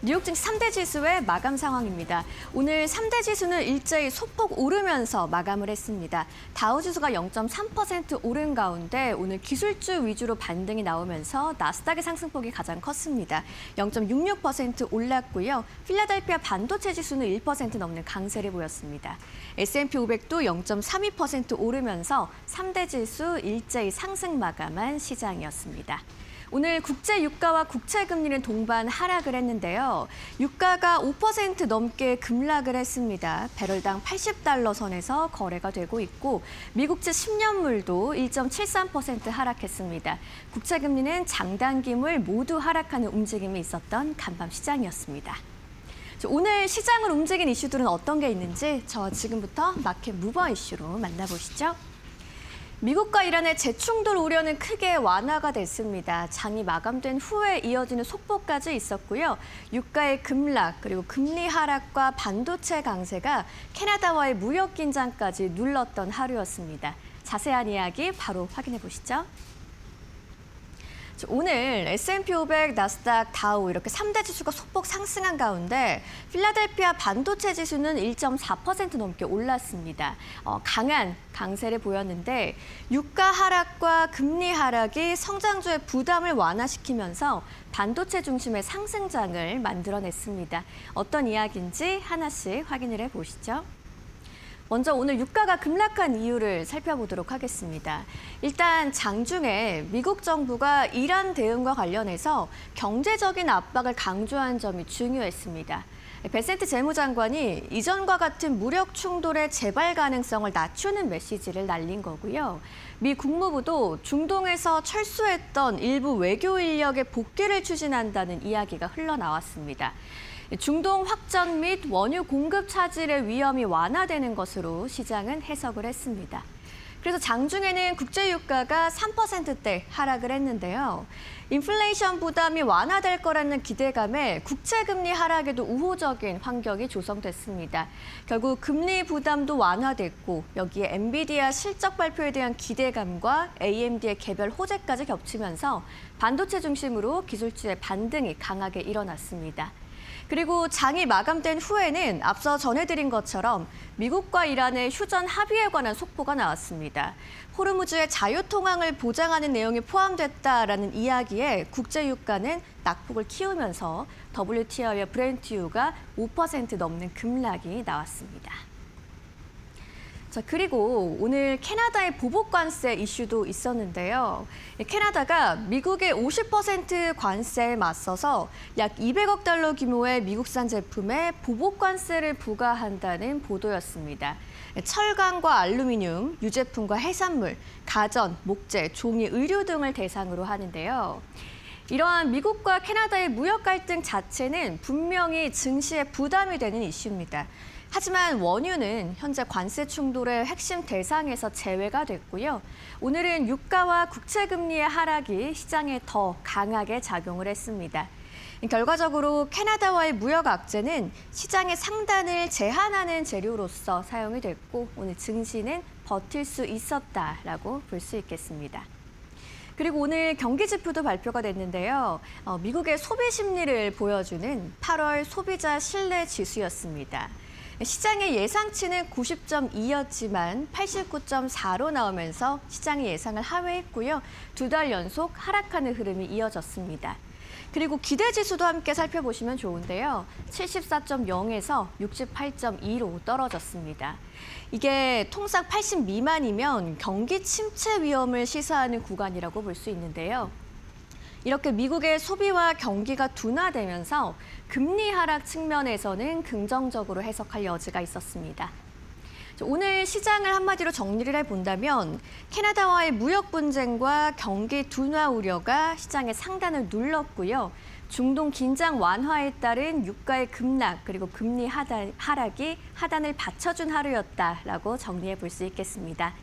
뉴욕 증시 3대 지수의 마감 상황입니다. 오늘 3대 지수는 일제히 소폭 오르면서 마감을 했습니다. 다우지수가 0.3% 오른 가운데 오늘 기술주 위주로 반등이 나오면서 나스닥의 상승폭이 가장 컸습니다. 0.66% 올랐고요. 필라델피아 반도체 지수는 1% 넘는 강세를 보였습니다. S&P 500도 0.32% 오르면서 3대 지수 일제히 상승 마감한 시장이었습니다. 오늘 국제 유가와 국채 금리는 동반 하락을 했는데요. 유가가 5% 넘게 급락을 했습니다. 배럴당 80달러 선에서 거래가 되고 있고 미국채 10년물도 1.73% 하락했습니다. 국채 금리는 장단기물 모두 하락하는 움직임이 있었던 간밤 시장이었습니다. 오늘 시장을 움직인 이슈들은 어떤 게 있는지 저와 지금부터 마켓 무버 이슈로 만나보시죠. 미국과 이란의 재충돌 우려는 크게 완화가 됐습니다. 장이 마감된 후에 이어지는 속보까지 있었고요. 유가의 급락, 그리고 금리 하락과 반도체 강세가 캐나다와의 무역 긴장까지 눌렀던 하루였습니다. 자세한 이야기 바로 확인해 보시죠. 오늘 S&P 500, 나스닥, 다우 이렇게 3대 지수가 소폭 상승한 가운데 필라델피아 반도체 지수는 1.4% 넘게 올랐습니다. 강한 강세를 보였는데 유가 하락과 금리 하락이 성장주의 부담을 완화시키면서 반도체 중심의 상승장을 만들어냈습니다. 어떤 이야기인지 하나씩 확인을 해보시죠. 먼저 오늘 유가가 급락한 이유를 살펴보도록 하겠습니다. 일단 장중에 미국 정부가 이란 대응과 관련해서 경제적인 압박을 강조한 점이 중요했습니다. 베센트 재무장관이 이전과 같은 무력 충돌의 재발 가능성을 낮추는 메시지를 날린 거고요. 미 국무부도 중동에서 철수했던 일부 외교 인력의 복귀를 추진한다는 이야기가 흘러나왔습니다. 중동 확전 및 원유 공급 차질의 위험이 완화되는 것으로 시장은 해석을 했습니다. 그래서 장중에는 국제유가가 3%대 하락을 했는데요. 인플레이션 부담이 완화될 거라는 기대감에 국채금리 하락에도 우호적인 환경이 조성됐습니다. 결국 금리 부담도 완화됐고 여기에 엔비디아 실적 발표에 대한 기대감과 AMD의 개별 호재까지 겹치면서 반도체 중심으로 기술주의 반등이 강하게 일어났습니다. 그리고 장이 마감된 후에는 앞서 전해드린 것처럼 미국과 이란의 휴전 합의에 관한 속보가 나왔습니다. 호르무즈의 자유통항을 보장하는 내용이 포함됐다라는 이야기에 국제유가는 낙폭을 키우면서 WTI와 브렌트유가 5% 넘는 급락이 나왔습니다. 자, 그리고 오늘 캐나다의 보복관세 이슈도 있었는데요. 캐나다가 미국의 50% 관세에 맞서서 약 200억 달러 규모의 미국산 제품에 보복관세를 부과한다는 보도였습니다. 철강과 알루미늄, 유제품과 해산물, 가전, 목재, 종이, 의류 등을 대상으로 하는데요. 이러한 미국과 캐나다의 무역 갈등 자체는 분명히 증시에 부담이 되는 이슈입니다. 하지만 원유는 현재 관세 충돌의 핵심 대상에서 제외가 됐고요. 오늘은 유가와 국채금리의 하락이 시장에 더 강하게 작용을 했습니다. 결과적으로 캐나다와의 무역 악재는 시장의 상단을 제한하는 재료로서 사용이 됐고 오늘 증시는 버틸 수 있었다라고 볼 수 있겠습니다. 그리고 오늘 경기 지표도 발표가 됐는데요. 미국의 소비 심리를 보여주는 8월 소비자 신뢰 지수였습니다. 시장의 예상치는 90.2였지만 89.4로 나오면서 시장의 예상을 하회했고요. 2달 연속 하락하는 흐름이 이어졌습니다. 그리고 기대지수도 함께 살펴보시면 좋은데요. 74.0에서 68.2로 떨어졌습니다. 이게 통상 80 미만이면 경기 침체 위험을 시사하는 구간이라고 볼 수 있는데요. 이렇게 미국의 소비와 경기가 둔화되면서 금리 하락 측면에서는 긍정적으로 해석할 여지가 있었습니다. 오늘 시장을 한마디로 정리를 해본다면 캐나다와의 무역 분쟁과 경기 둔화 우려가 시장의 상단을 눌렀고요. 중동 긴장 완화에 따른 유가의 급락 그리고 금리 하락이 하단을 받쳐준 하루였다라고 정리해 볼 수 있겠습니다.